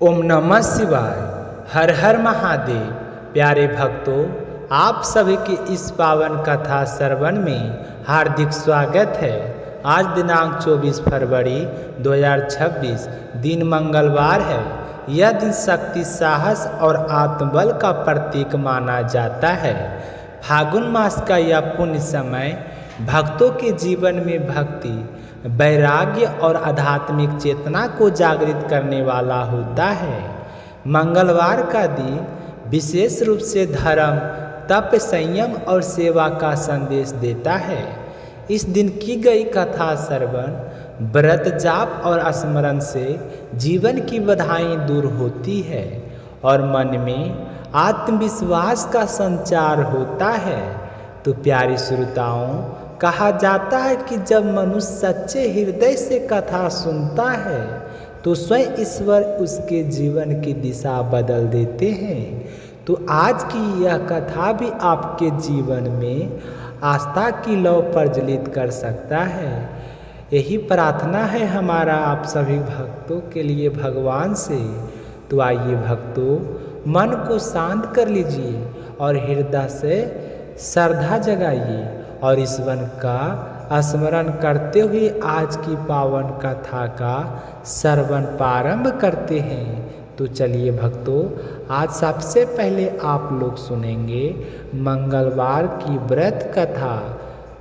ओम नमः शिवाय। हर हर महादेव। प्यारे भक्तों, आप सभी की इस पावन कथा श्रवण में हार्दिक स्वागत है। आज दिनांक 24 फरवरी 2026 दिन मंगलवार है। यह दिन शक्ति, साहस और आत्मबल का प्रतीक माना जाता है। फागुन मास का यह पुण्य समय भक्तों के जीवन में भक्ति, वैराग्य और आध्यात्मिक चेतना को जागृत करने वाला होता है। मंगलवार का दिन विशेष रूप से धर्म, तप, संयम और सेवा का संदेश देता है। इस दिन की गई कथा श्रवण, व्रत, जाप और स्मरण से जीवन की बाधाएं दूर होती है और मन में आत्मविश्वास का संचार होता है। तो प्यारे श्रोताओं, कहा जाता है कि जब मनुष्य सच्चे हृदय से कथा सुनता है तो स्वयं ईश्वर उसके जीवन की दिशा बदल देते हैं। तो आज की यह कथा भी आपके जीवन में आस्था की लौ प्रज्वलित कर सकता है। यही प्रार्थना है हमारा आप सभी भक्तों के लिए भगवान से। तो आइए भक्तों, मन को शांत कर लीजिए और हृदय से श्रद्धा जगाइए और ईश्वर का स्मरण करते हुए आज की पावन कथा का श्रवण प्रारंभ करते हैं। तो चलिए भक्तों, आज सबसे पहले आप लोग सुनेंगे मंगलवार की व्रत कथा।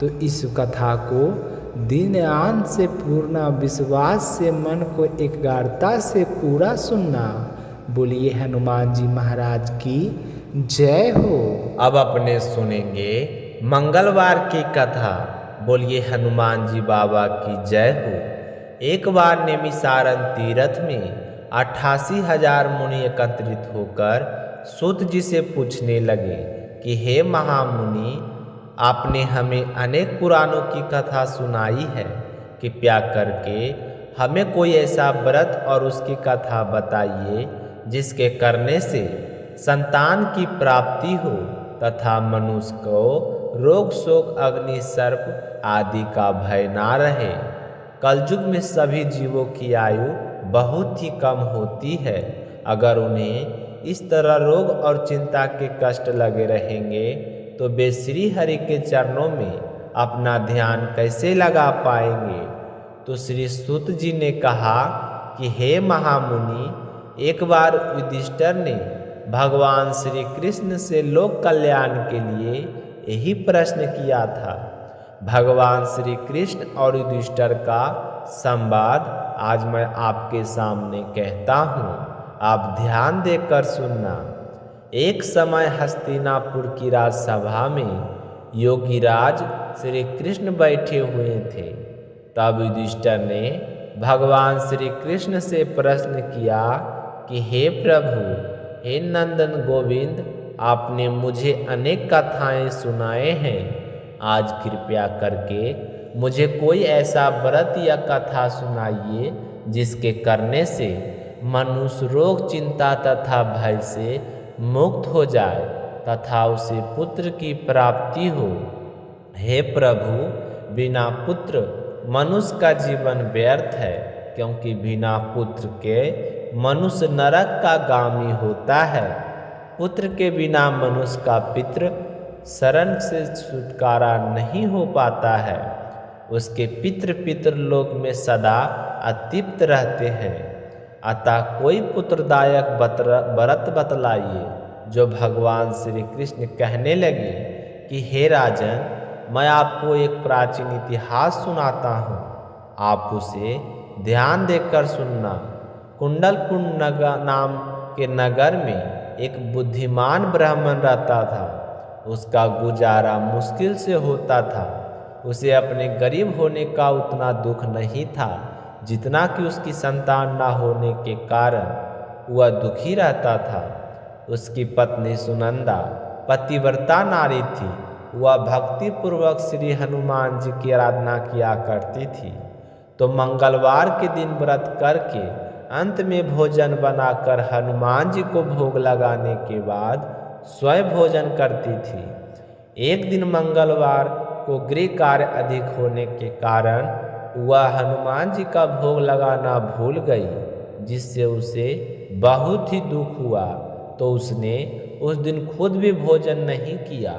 तो इस कथा को ध्यान से, पूर्ण विश्वास से, मन को एकाग्रता से पूरा सुनना। बोलिए हनुमान जी महाराज की जय हो। अब अपने सुनेंगे मंगलवार की कथा। बोलिए हनुमान जी बाबा की जय हो। एक बार नैमिषारण्य तीर्थ में 88,000 मुनि एकत्रित होकर सूत जी से पूछने लगे कि हे महामुनि, आपने हमें अनेक पुराणों की कथा सुनाई है, कृपया करके हमें कोई ऐसा व्रत और उसकी कथा बताइए जिसके करने से संतान की प्राप्ति हो तथा मनुष्य को रोग, शोक, अग्नि, सर्प आदि का भय ना रहे। कलयुग में सभी जीवों की आयु बहुत ही कम होती है। अगर उन्हें इस तरह रोग और चिंता के कष्ट लगे रहेंगे तो वे श्री हरि के चरणों में अपना ध्यान कैसे लगा पाएंगे। तो श्री सूत जी ने कहा कि हे महामुनि, एक बार युधिष्ठिर ने भगवान श्री कृष्ण से लोक कल्याण के लिए यही प्रश्न किया था। भगवान श्री कृष्ण और युधिष्ठिर का संवाद आज मैं आपके सामने कहता हूँ, आप ध्यान देकर सुनना। एक समय हस्तिनापुर की राजसभा में योगीराज श्री कृष्ण बैठे हुए थे। तब युधिष्ठिर ने भगवान श्री कृष्ण से प्रश्न किया कि हे प्रभु, हे नंदन गोविंद, आपने मुझे अनेक कथाएं सुनाए हैं। आज कृपया करके मुझे कोई ऐसा व्रत या कथा सुनाइए जिसके करने से मनुष्य रोग, चिंता तथा भय से मुक्त हो जाए तथा उसे पुत्र की प्राप्ति हो। हे प्रभु, बिना पुत्र मनुष्य का जीवन व्यर्थ है, क्योंकि बिना पुत्र के मनुष्य नरक का गामी होता है। पुत्र के बिना मनुष्य का पितृ शरण से छुटकारा नहीं हो पाता है। उसके पितृलोक में सदा अतृप्त रहते हैं। अतः कोई पुत्रदायक व्रत बतलाइए। जो भगवान श्री कृष्ण कहने लगे कि हे राजन, मैं आपको एक प्राचीन इतिहास सुनाता हूँ, आप उसे ध्यान देकर सुनना। कुंडलपुर नाम के नगर में एक बुद्धिमान ब्राह्मण रहता था। उसका गुजारा मुश्किल से होता था। उसे अपने गरीब होने का उतना दुख नहीं था जितना कि उसकी संतान न होने के कारण वह दुखी रहता था। उसकी पत्नी सुनंदा पतिव्रता नारी थी। वह भक्ति पूर्वक श्री हनुमान जी की आराधना किया करती थी। तो मंगलवार के दिन व्रत करके अंत में भोजन बनाकर हनुमान जी को भोग लगाने के बाद स्वयं भोजन करती थी। एक दिन मंगलवार को गृह कार्य अधिक होने के कारण वह हनुमान जी का भोग लगाना भूल गई, जिससे उसे बहुत ही दुख हुआ, तो उसने उस दिन खुद भी भोजन नहीं किया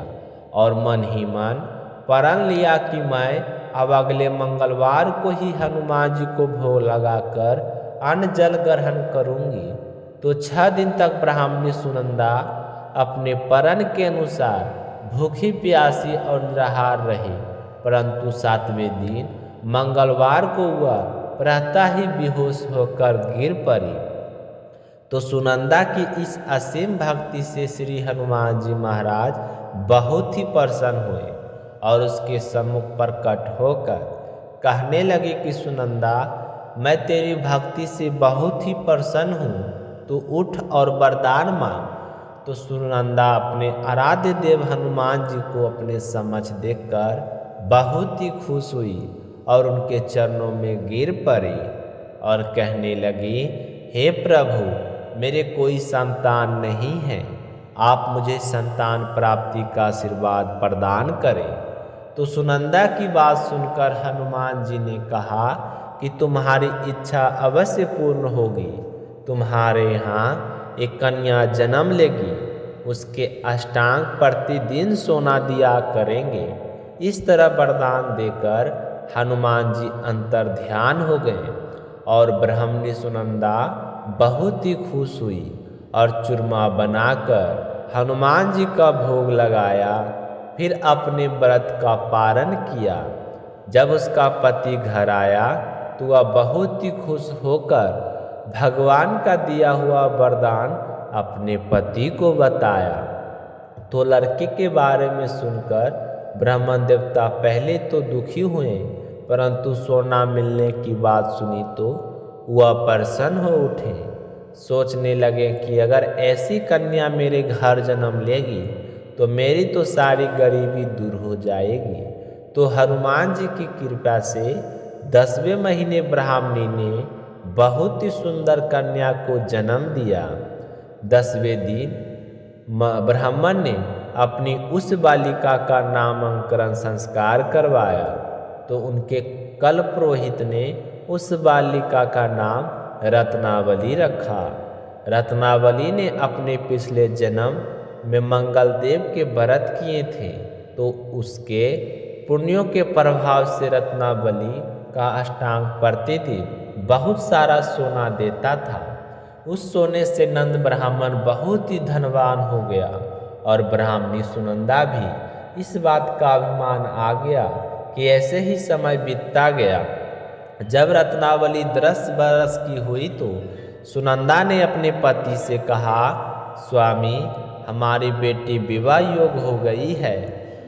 और मन ही मन प्रण लिया कि मैं अब अगले मंगलवार को ही हनुमान जी को भोग लगाकर अन्न जल ग्रहण करूंगी। तो 6 दिन तक ब्राह्मणी सुनंदा अपने प्रण के अनुसार भूखी प्यासी और निराहार रही, परंतु 7वें दिन मंगलवार को वह प्रातः ही बेहोश होकर गिर पड़ी। तो सुनंदा की इस असीम भक्ति से श्री हनुमान जी महाराज बहुत ही प्रसन्न हुए और उसके सम्मुख प्रकट होकर कहने लगे कि सुनंदा, मैं तेरी भक्ति से बहुत ही प्रसन्न हूँ, तो उठ और वरदान मांग। तो सुनंदा अपने आराध्य देव हनुमान जी को अपने समक्ष देखकर बहुत ही खुश हुई और उनके चरणों में गिर पड़ी और कहने लगी, हे प्रभु, मेरे कोई संतान नहीं है, आप मुझे संतान प्राप्ति का आशीर्वाद प्रदान करें। तो सुनंदा की बात सुनकर हनुमान जी ने कहा कि तुम्हारी इच्छा अवश्य पूर्ण होगी, तुम्हारे यहाँ एक कन्या जन्म लेगी, उसके अष्टांग प्रतिदिन सोना दिया करेंगे। इस तरह वरदान देकर हनुमान जी अंतर ध्यान हो गए और ब्राह्मणी सुनंदा बहुत ही खुश हुई और चूरमा बनाकर हनुमान जी का भोग लगाया, फिर अपने व्रत का पारण किया। जब उसका पति घर आया तो वह बहुत ही खुश होकर भगवान का दिया हुआ वरदान अपने पति को बताया। तो लड़के के बारे में सुनकर ब्राह्मण देवता पहले तो दुखी हुए, परंतु सोना मिलने की बात सुनी तो वह प्रसन्न हो उठे। सोचने लगे कि अगर ऐसी कन्या मेरे घर जन्म लेगी तो मेरी तो सारी गरीबी दूर हो जाएगी। तो हनुमान जी की कृपा से 10वें महीने ब्राह्मणी ने बहुत ही सुंदर कन्या को जन्म दिया। 10वें दिन ब्राह्मण ने अपनी उस बालिका का नामकरण संस्कार करवाया। तो उनके कल पुरोहित ने उस बालिका का नाम रत्नावली रखा। रत्नावली ने अपने पिछले जन्म में मंगल देव के व्रत किए थे, तो उसके पुण्यों के प्रभाव से रत्नावली का अष्टांग प्रतिदिन बहुत सारा सोना देता था। उस सोने से नंद ब्राह्मण बहुत ही धनवान हो गया और ब्राह्मणी सुनंदा भी इस बात का अभिमान आ गया कि ऐसे ही समय बीतता गया। जब रत्नावली 10 बरस की हुई तो सुनंदा ने अपने पति से कहा, स्वामी, हमारी बेटी विवाह योग हो गई है,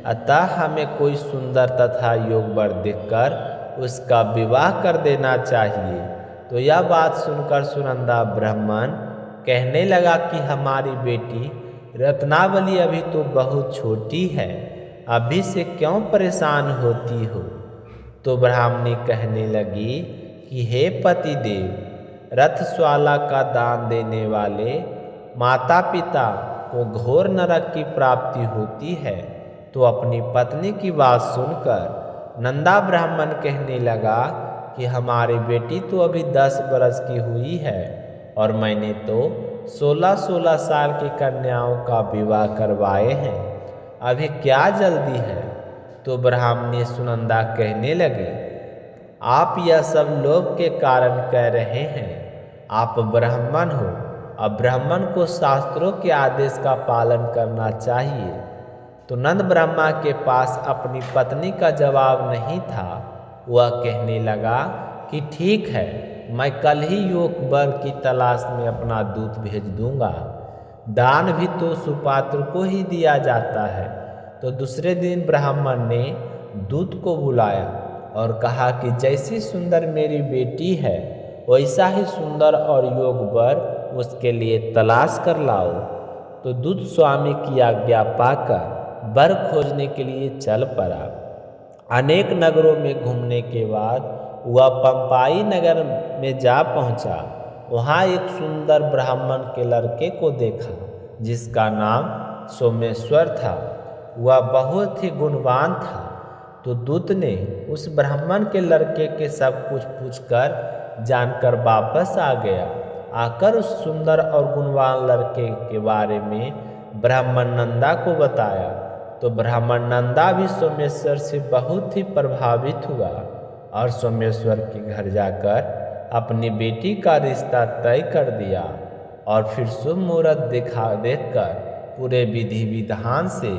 अतः हमें कोई सुंदर तथा योग वर देखकर उसका विवाह कर देना चाहिए। तो यह बात सुनकर सुनंदा ब्राह्मण कहने लगा कि हमारी बेटी रत्नावली अभी तो बहुत छोटी है, अभी से क्यों परेशान होती हो। तो ब्राह्मणी कहने लगी कि हे पतिदेव, रथज्वाला का दान देने वाले माता पिता को घोर नरक की प्राप्ति होती है। तो अपनी पत्नी की बात सुनकर नंदा ब्राह्मण कहने लगा कि हमारी बेटी तो अभी 10 बरस की हुई है और मैंने तो 16-16 साल की कन्याओं का विवाह करवाए हैं, अभी क्या जल्दी है। तो ब्राह्मणी सुनंदा कहने लगे, आप यह सब लोभ के कारण कह रहे हैं, आप ब्राह्मण हो, अब ब्राह्मण को शास्त्रों के आदेश का पालन करना चाहिए। तो नंद ब्रह्मा के पास अपनी पत्नी का जवाब नहीं था। वह कहने लगा कि ठीक है, मैं कल ही योग वर की तलाश में अपना दूत भेज दूंगा। दान भी तो सुपात्र को ही दिया जाता है। तो दूसरे दिन ब्राह्मण ने दूत को बुलाया और कहा कि जैसी सुंदर मेरी बेटी है वैसा ही सुंदर और योग वर उसके लिए तलाश कर लाओ। तो दूत स्वामी की आज्ञा पाकर वर खोजने के लिए चल पड़ा। अनेक नगरों में घूमने के बाद वह पंपाई नगर में जा पहुंचा। वहाँ एक सुंदर ब्राह्मण के लड़के को देखा जिसका नाम सोमेश्वर था। वह बहुत ही गुणवान था। तो दूत ने उस ब्राह्मण के लड़के के सब कुछ पूछकर जानकर वापस आ गया। आकर उस सुंदर और गुणवान लड़के के बारे में ब्राह्मण नंदा को बताया तो ब्राह्मण नंदा भी सोमेश्वर से बहुत ही प्रभावित हुआ और सोमेश्वर के घर जाकर अपनी बेटी का रिश्ता तय कर दिया और फिर शुभ मुहूर्त देखकर पूरे विधि विधान से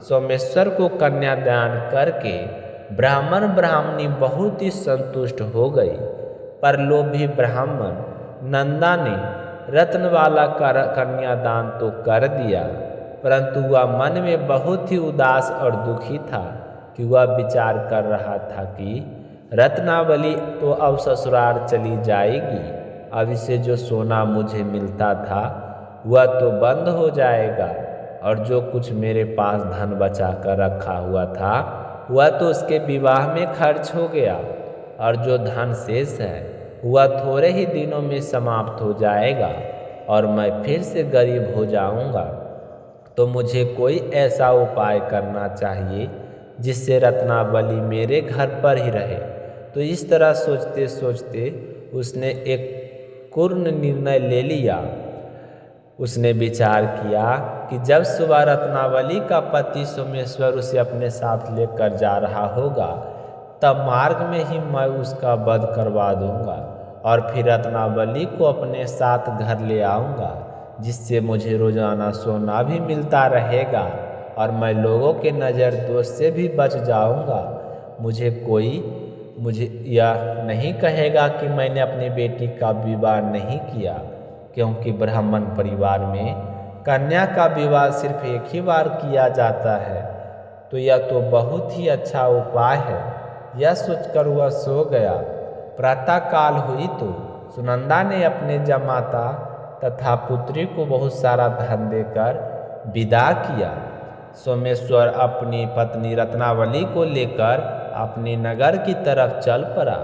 सोमेश्वर को कन्यादान करके ब्राह्मण ब्राह्मणी बहुत ही संतुष्ट हो गई। पर लोभी ब्राह्मण नंदा ने रत्न वाला कन्यादान तो कर दिया, परंतु वह मन में बहुत ही उदास और दुखी था कि वह विचार कर रहा था कि रत्नावली तो अब ससुराल चली जाएगी, अब इसे जो सोना मुझे मिलता था वह तो बंद हो जाएगा और जो कुछ मेरे पास धन बचा कर रखा हुआ था वह तो उसके विवाह में खर्च हो गया और जो धन शेष है वह थोड़े ही दिनों में समाप्त हो जाएगा और मैं फिर से गरीब हो जाऊंगा। तो मुझे कोई ऐसा उपाय करना चाहिए जिससे रत्नावली मेरे घर पर ही रहे। तो इस तरह सोचते सोचते उसने एक पूर्ण निर्णय ले लिया। उसने विचार किया कि जब सुबह रत्नावली का पति सोमेश्वर उसे अपने साथ लेकर जा रहा होगा तब मार्ग में ही मैं उसका वध करवा दूंगा और फिर रत्नावली को अपने साथ घर ले आऊंगा, जिससे मुझे रोजाना सोना भी मिलता रहेगा और मैं लोगों के नज़र दोष से भी बच जाऊंगा। मुझे यह नहीं कहेगा कि मैंने अपनी बेटी का विवाह नहीं किया, क्योंकि ब्राह्मण परिवार में कन्या का विवाह सिर्फ एक ही बार किया जाता है। तो यह तो बहुत ही अच्छा उपाय है। यह सोचकर वह सो गया। प्रातःकाल हुई तो सुनंदा ने अपने जमाता तथा पुत्री को बहुत सारा धन देकर विदा किया। सोमेश्वर अपनी पत्नी रत्नावली को लेकर अपने नगर की तरफ चल पड़ा।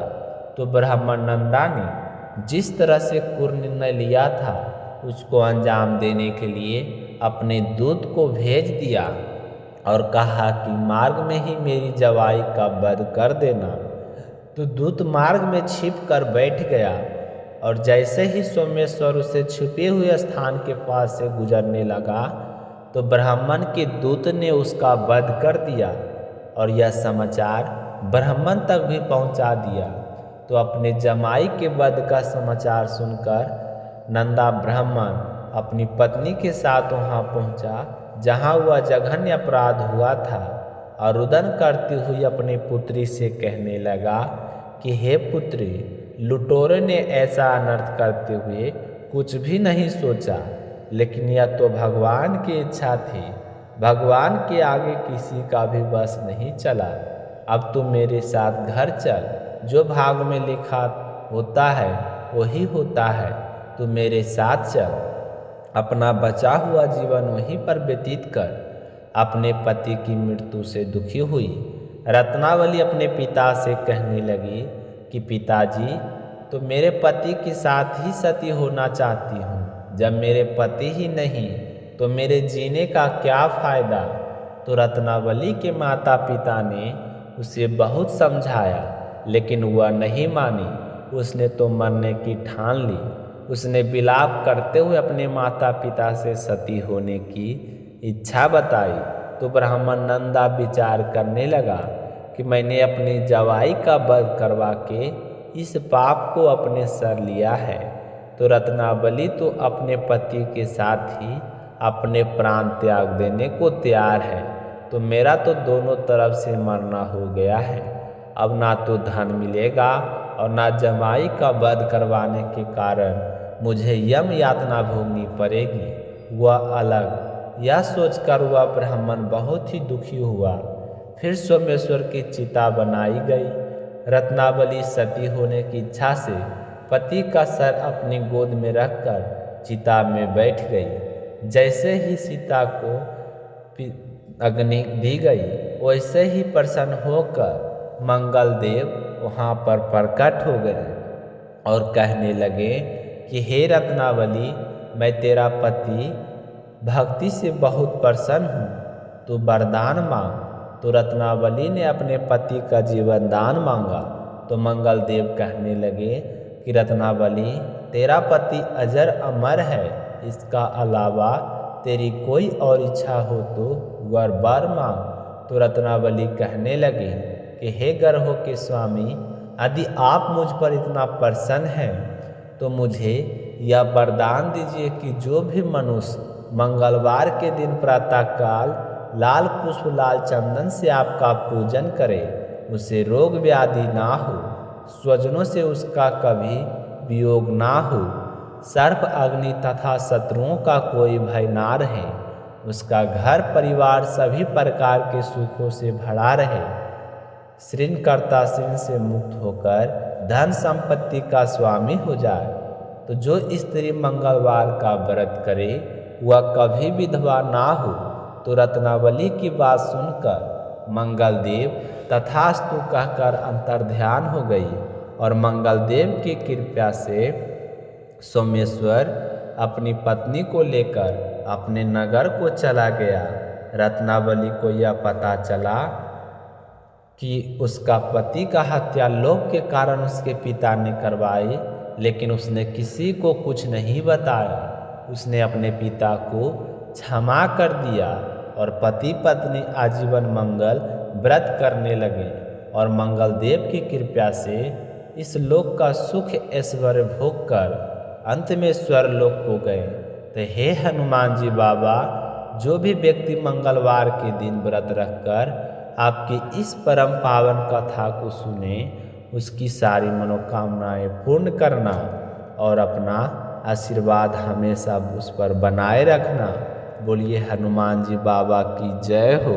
तो ब्राह्मण नंदा ने जिस तरह से पूर्ण निर्णय लिया था उसको अंजाम देने के लिए अपने दूत को भेज दिया और कहा कि मार्ग में ही मेरी जवाई का वध कर देना। तो दूत मार्ग में छिप कर बैठ गया और जैसे ही सोमेश्वर उसे छुपे हुए स्थान के पास से गुजरने लगा तो ब्राह्मण के दूत ने उसका वध कर दिया और यह समाचार ब्राह्मण तक भी पहुंचा दिया। तो अपने जमाई के वध का समाचार सुनकर नंदा ब्राह्मण अपनी पत्नी के साथ वहां पहुंचा जहां वह जघन्य अपराध हुआ था और रुदन करती हुई अपनी पुत्री से कहने लगा कि हे पुत्री, लुटेरे ने ऐसा अनर्थ करते हुए कुछ भी नहीं सोचा, लेकिन यह तो भगवान की इच्छा थी। भगवान के आगे किसी का भी बस नहीं चला। अब तू मेरे साथ घर चल, जो भाग में लिखा होता है वही होता है। तू मेरे साथ चल, अपना बचा हुआ जीवन वहीं पर व्यतीत कर। अपने पति की मृत्यु से दुखी हुई रत्नावली अपने पिता से कहने लगी कि पिताजी, तो मेरे पति के साथ ही सती होना चाहती हूँ। जब मेरे पति ही नहीं तो मेरे जीने का क्या फ़ायदा। तो रत्नावली के माता पिता ने उसे बहुत समझाया, लेकिन वह नहीं मानी। उसने तो मरने की ठान ली। उसने विलाप करते हुए अपने माता पिता से सती होने की इच्छा बताई। तो ब्राह्मण नंदा विचार करने लगा कि मैंने अपनी जवाई का वध करवा के इस पाप को अपने सर लिया है, तो रत्नावली तो अपने पति के साथ ही अपने प्राण त्याग देने को तैयार है। तो मेरा तो दोनों तरफ से मरना हो गया है। अब ना तो धन मिलेगा और ना जमाई का वध करवाने के कारण मुझे यम यातना भोगनी पड़ेगी। वह अलग यह सोचकर वह ब्राह्मण बहुत ही दुखी हुआ। फिर सोमेश्वर की चिता बनाई गई। रत्नावली सती होने की इच्छा से पति का सर अपनी गोद में रखकर चिता में बैठ गई। जैसे ही सीता को अग्नि दी गई वैसे ही प्रसन्न होकर मंगल देव वहाँ पर प्रकट हो गए और कहने लगे कि हे रत्नावली, मैं तेरा पति भक्ति से बहुत प्रसन्न हूँ, तो वरदान मांग। तो रत्नावली ने अपने पति का जीवन दान मांगा। तो मंगल देव कहने लगे कि रत्नावली, तेरा पति अजर अमर है, इसका अलावा तेरी कोई और इच्छा हो तो वर मांग। तो रत्नावली कहने लगी कि हे ग्रहों के स्वामी, यदि आप मुझ पर इतना प्रसन्न हैं तो मुझे यह वरदान दीजिए कि जो भी मनुष्य मंगलवार के दिन प्रातःकाल लाल पुष्प लाल चंदन से आपका पूजन करे, उसे रोग व्याधि ना हो, स्वजनों से उसका कभी वियोग ना हो, सर्प अग्नि तथा शत्रुओं का कोई भय ना रहे, उसका घर परिवार सभी प्रकार के सुखों से भरा रहे, श्रृणकर्ता श्रृण से मुक्त होकर धन संपत्ति का स्वामी हो जाए। तो जो स्त्री मंगलवार का व्रत करे वह कभी विधवा ना हो। तो रत्नावली की बात सुनकर मंगलदेव तथास्तु कहकर अंतर्ध्यान हो गई और मंगलदेव की कृपा से सोमेश्वर अपनी पत्नी को लेकर अपने नगर को चला गया। रत्नावली को यह पता चला कि उसका पति का हत्या लोभ के कारण उसके पिता ने करवाई, लेकिन उसने किसी को कुछ नहीं बताया। उसने अपने पिता को क्षमा कर दिया और पति पत्नी आजीवन मंगल व्रत करने लगे और मंगलदेव की कृपा से इस लोक का सुख ऐश्वर्य भोग कर अंत में स्वर्गलोक को गए। तो हे हनुमान जी बाबा, जो भी व्यक्ति मंगलवार के दिन व्रत रखकर आपकी इस परम पावन कथा को सुने, उसकी सारी मनोकामनाएं पूर्ण करना और अपना आशीर्वाद हमेशा उस पर बनाए रखना। बोलिए हनुमान जी बाबा की जय हो।